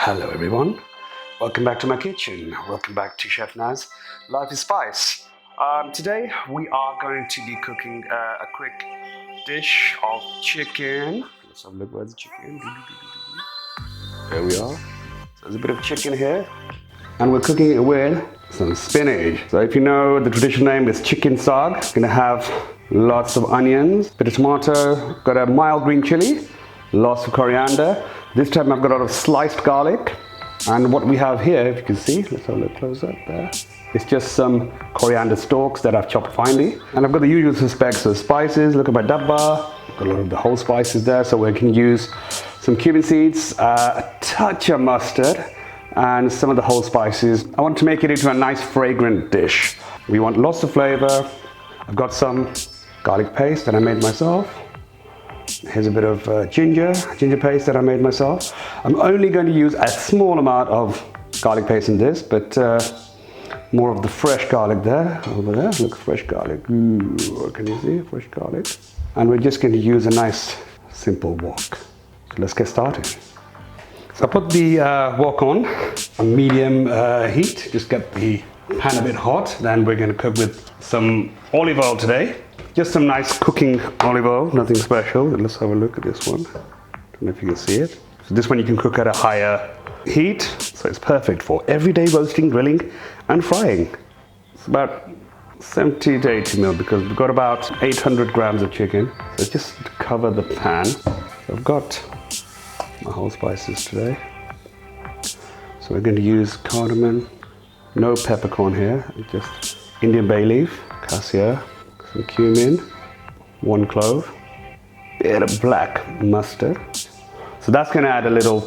Hello everyone, welcome back to my kitchen. Welcome back to Chef Naz Life is Spice. Today we are going to be cooking a quick dish of chicken. Let's have a look. Where's the chicken? There we are. So there's a bit of chicken here, and we're cooking it with some spinach. So if you know, the traditional name is chicken saag. It's gonna have lots of onions, bit of tomato, got a mild green chili, lots of coriander. This time I've got a lot of sliced garlic, and what we have here, if you can see, let's have a look close up there. It's just some coriander stalks that I've chopped finely, and I've got the usual suspects of spices. Look at my dabba, got a lot of the whole spices there, so we can use some cumin seeds, a touch of mustard, and some of the whole spices. I want to make it into a nice fragrant dish. We want lots of flavor. I've got some garlic paste that I made myself. Here's a bit of ginger paste that I made myself. I'm only going to use a small amount of garlic paste in this, but more of the fresh garlic there, over there. Look, fresh garlic. Ooh, can you see fresh garlic? And we're just going to use a nice simple wok. So let's get started. So I put the wok on medium heat. Just get the pan a bit hot. Then we're going to cook with some olive oil today. Just some nice cooking olive oil, nothing special. Let's have a look at this one. Don't know if you can see it. So this one you can cook at a higher heat, so it's perfect for everyday roasting, grilling, and frying. It's about 70 to 80 mil because we've got about 800 grams of chicken. So just to cover the pan. So I've got my whole spices today. So we're going to use cardamon, no peppercorn here, just Indian bayleaf, cassia, some cumin, 1 clove, bit of black mustard. So that's going to add a little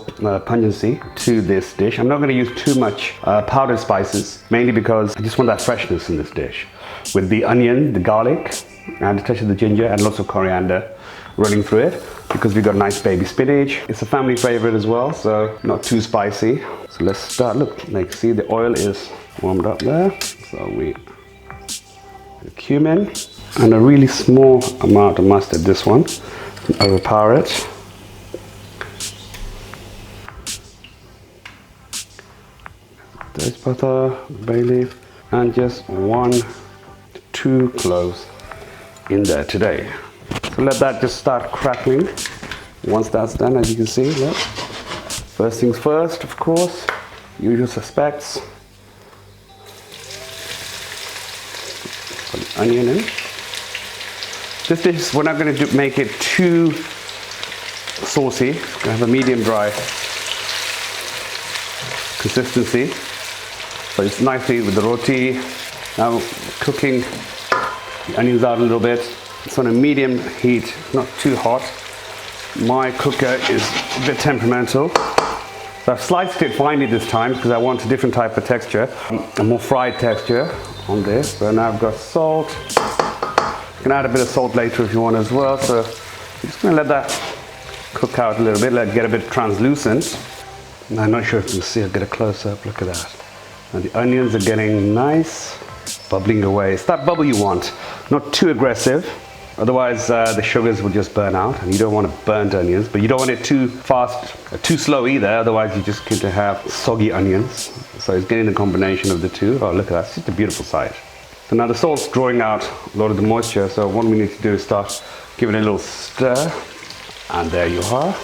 pungency to this dish. I'm not going to use too much powdered spices, mainly because I just want that freshness in this dish. With the onion, the garlic, and a touch of the ginger, and lots of coriander running through it, because we've got nice baby spinach. It's a family favorite as well, so not too spicy. So let's start. Look, like see the oil is warmed up there. So we cumin and a really small amount of mustard. This one, overpower it. There's butter, bay leaf, and just 1 to 2 cloves in there today. So let that just start crackling. Once that's done, as you can see, look. First things first, of course, usual suspects. Put the onion in. This dish, we're not going to make it too saucy. It's going to have a medium dry consistency. So it's nicely with the roti. Now cooking the onions out a little bit. It's on a medium heat, not too hot. My cooker is a bit temperamental. So I've sliced it finely this time because I want a different type of texture, a more fried texture on this. So now I've got salt. You can add a bit of salt later if you want as well. So I'm just going to let that cook out a little bit, let it get a bit translucent. And I'm not sure if you can see, I'll get a close up, look at that. And the onions are getting nice, bubbling away. It's that bubble you want, not too aggressive. Otherwise the sugars will just burn out, and you don't want burnt onions, but you don't want it too fast, too slow either. Otherwise you just get to have soggy onions. So it's getting the combination of the two. Oh, look at that, it's just a beautiful sight. So now the salt's drawing out a lot of the moisture, so what we need to do is start giving it a little stir. And there you are.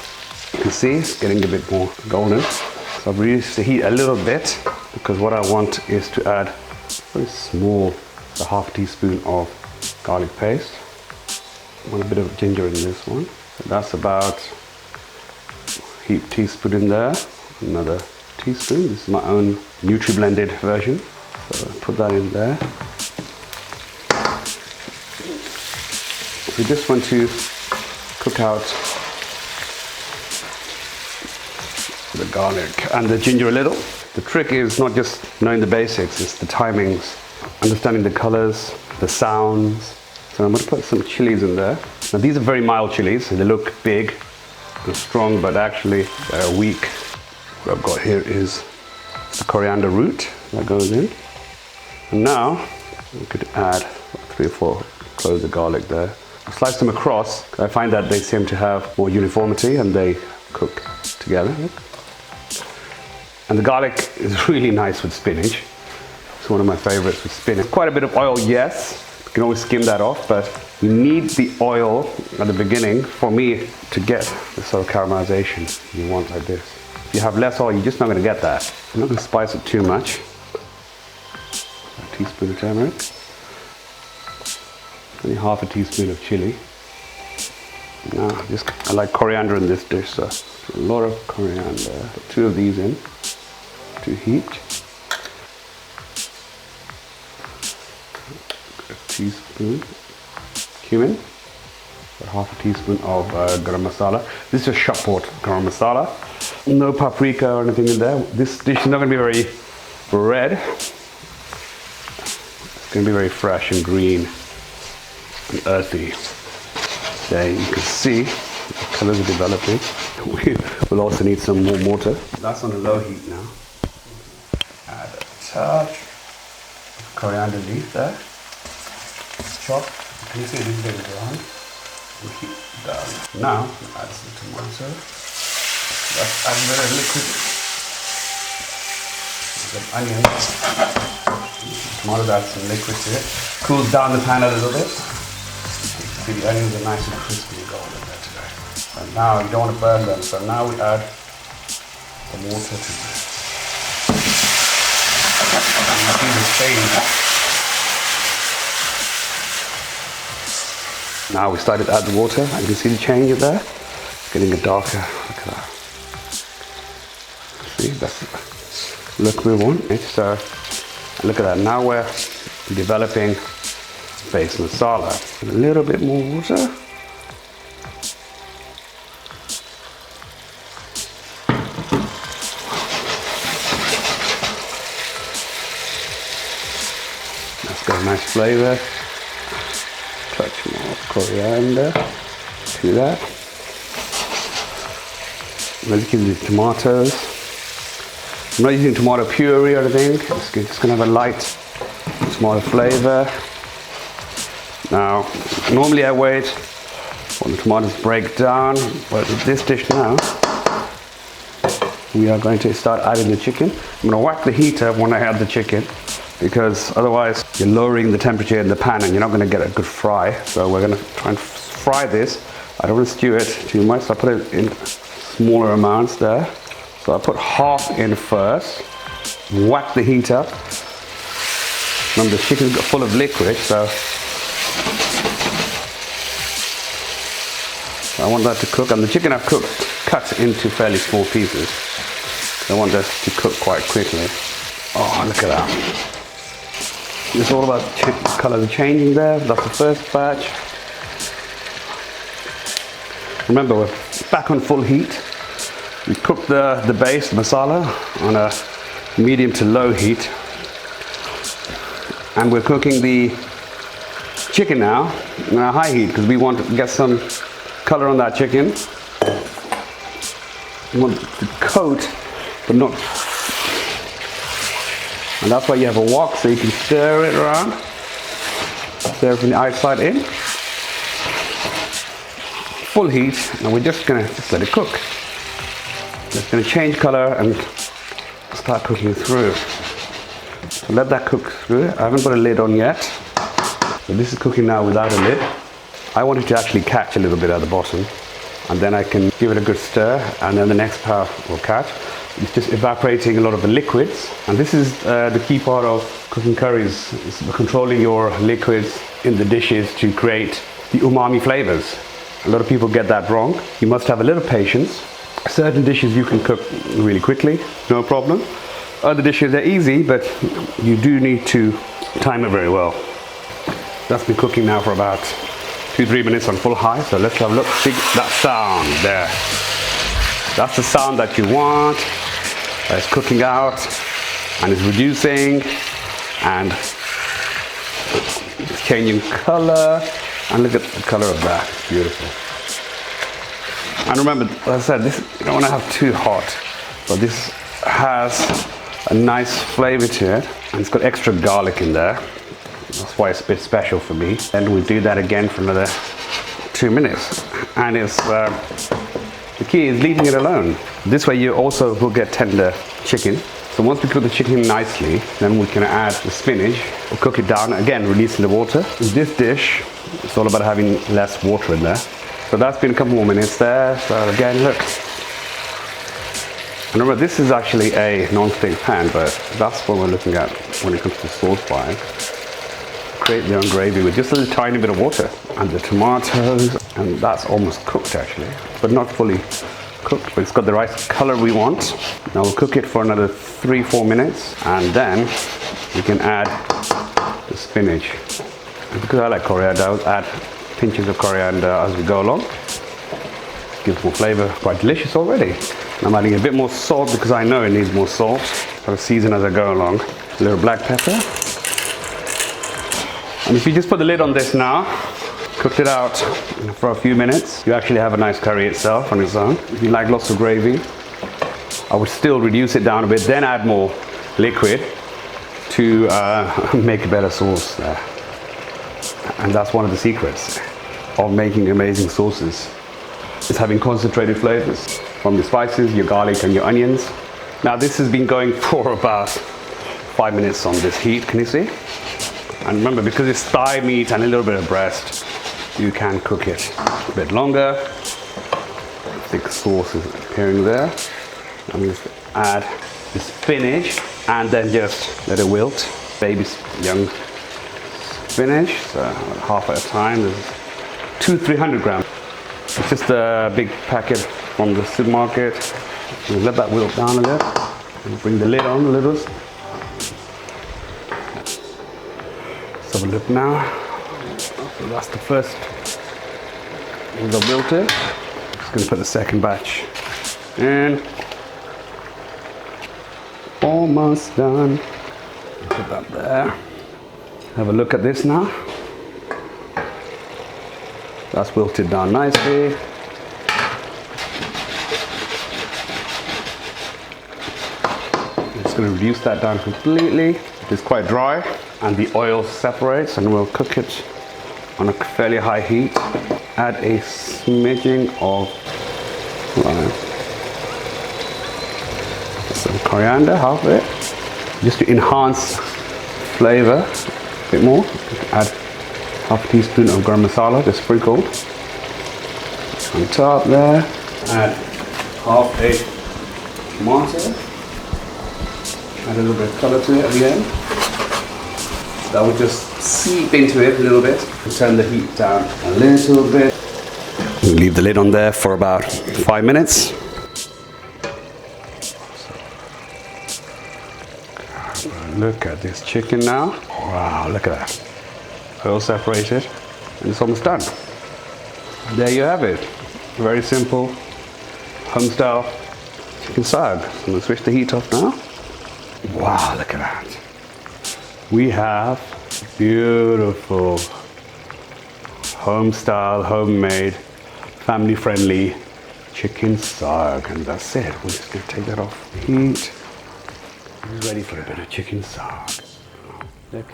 You can see it's getting a bit more golden. So I've reduced the heat a little bit because what I want is to add very small, a half teaspoon of garlic paste. I want a bit of ginger in this one. So that's about a teaspoon in there. Another teaspoon. This is my own Nutri-blended version. So put that in there. We just want to cook out the garlic and the ginger a little. The trick is not just knowing the basics, it's the timings, understanding the colors, the sounds. So I'm going to put some chilies in there. Now these are very mild chilies, they look big and strong, but actually they're weak. What I've got here is the coriander root that goes in. And now we could add 3 or 4 cloves of garlic there. Slice them across. I find that they seem to have more uniformity and they cook together. And the garlic is really nice with spinach. It's one of my favorites with spinach. Quite a bit of oil, yes. You can always skim that off, but you need the oil at the beginning for me to get the sort of caramelization you want like this. If you have less oil, you're just not going to get that. I'm not going to spice it too much. A teaspoon of turmeric. Only half a teaspoon of chilli. Now, I like coriander in this dish, so a lot of coriander. Put 2 of these in to heat. A teaspoon cumin. Half a teaspoon of garam masala. This is a shop bought garam masala. No paprika or anything in there. This dish is not going to be very red. It's going to be very fresh and green and earthy. There you can see the colors are developing. We'll also need some more water. That's on a low heat now. Add a touch of coriander leaf there. Chop. Can you see this is getting brown? We'll heat it down. Now add some tomato. That's add a bit of liquid. Some onions. Tomato adds some liquid to it. Cools down the pan a little bit. See, the onions are nice and crispy and golden there today. And now you don't want to burn them, so now we add some water to this. And you see the change. Now we started to add the water, and you can see the change there. It's getting a darker. Look at that. See, that's the look we want. So look at that. Now we're developing base masala. A little bit more water. That's got a nice flavor. Touch more coriander to that. I'm using the tomatoes. I'm not using tomato puree or anything. It's just going to have a light tomato flavor. Now, normally I wait when the tomatoes break down, but with this dish now, we are going to start adding the chicken. I'm going to whack the heat up when I add the chicken, because otherwise you're lowering the temperature in the pan and you're not going to get a good fry. So we're going to try and fry this. I don't want to stew it too much, so I put it in smaller amounts there. So I put half in first, whack the heat up. Remember, the chicken's got full of liquid, so I want that to cook. And the chicken I've cut into fairly small pieces. I want this to cook quite quickly. Oh, look at that. It's all about the colors changing there. That's the first batch. Remember, we're back on full heat. We cook the base, the masala, on a medium to low heat. And we're cooking the chicken now on a high heat because we want to get some color on that chicken. We want to coat, but not. And that's why you have a wok, so you can stir it around. Stir it from the outside in. Full heat, and we're just gonna let it cook. It's gonna change color and start cooking through. So let that cook through. I haven't put a lid on yet. So this is cooking now without a lid. I want it to actually catch a little bit at the bottom, and then I can give it a good stir, and then the next part will catch. It's just evaporating a lot of the liquids, and this is the key part of cooking curries, is controlling your liquids in the dishes to create the umami flavors. A lot of people get that wrong. You must have a little patience. Certain dishes you can cook really quickly, no problem. Other dishes are easy, but you do need to time it very well. That's been cooking now for about 2-3 minutes on full high, so let's have a look. See that sound there. That's the sound that you want. It's cooking out and it's reducing and it's changing color, and look at the color of that. Beautiful. And remember, as I said, this, you don't want to have too hot, but this has a nice flavor to it, and it's got extra garlic in there. That's why it's a bit special for me. And we do that again for another 2 minutes, and it's The key is leaving it alone. This way you also will get tender chicken. So once we cook the chicken nicely, then we can add the spinach. We'll cook it down, again releasing the water. In this dish, it's all about having less water in there. So that's been a couple more minutes there. So again, look. And remember, this is actually a non-stick pan, but that's what we're looking at when it comes to sauce buying. Create your own gravy with just a little tiny bit of water. And the tomatoes, and that's almost cooked actually, but not fully cooked, but it's got the right color we want. Now we'll cook it for another 3-4 minutes, and then we can add the spinach. And because I like coriander, I'll add pinches of coriander as we go along. Gives more flavor, quite delicious already. I'm adding a bit more salt because I know it needs more salt. I'll season as I go along. A little black pepper. And if you just put the lid on this now, cooked it out for a few minutes, you actually have a nice curry itself on its own. If you like lots of gravy, I would still reduce it down a bit, then add more liquid to make a better sauce there. And that's one of the secrets of making amazing sauces, is having concentrated flavors from your spices, your garlic and your onions. Now this has been going for about 5 minutes on this heat, can you see? And remember, because it's thigh meat and a little bit of breast, you can cook it a bit longer. Thick sauce is appearing there. I'm going to add the spinach and then just let it wilt. Baby young spinach, so half at a time. There's 200-300 grams. It's just a big packet from the supermarket. We'll let that wilt down a little. We'll bring the lid on a little. Let's have a look now. So that's the first of the wilted. Just going to put the second batch in. Almost done. Put that there. Have a look at this now. That's wilted down nicely. I'm just going to reduce that down completely. It's quite dry and the oil separates, and we'll cook it on a fairly high heat. Add a smidging of some coriander, half of it, just to enhance flavor a bit more. Add half a teaspoon of garam masala, just sprinkled on top there. Add half a tomato. Add a little bit of color to it at the end. That will just seep into it a little bit and turn the heat down a little bit. Leave the lid on there for about 5 minutes. Look at this chicken now. Wow, look at that. Oil separated, and it's almost done. There you have it. Very simple, home style chicken saag. I'm going to switch the heat off now. Wow, look at that. We have beautiful home style, homemade, family friendly chicken saag. And that's it. We're just going to take that off the heat. We're ready for a bit of chicken saag. Look.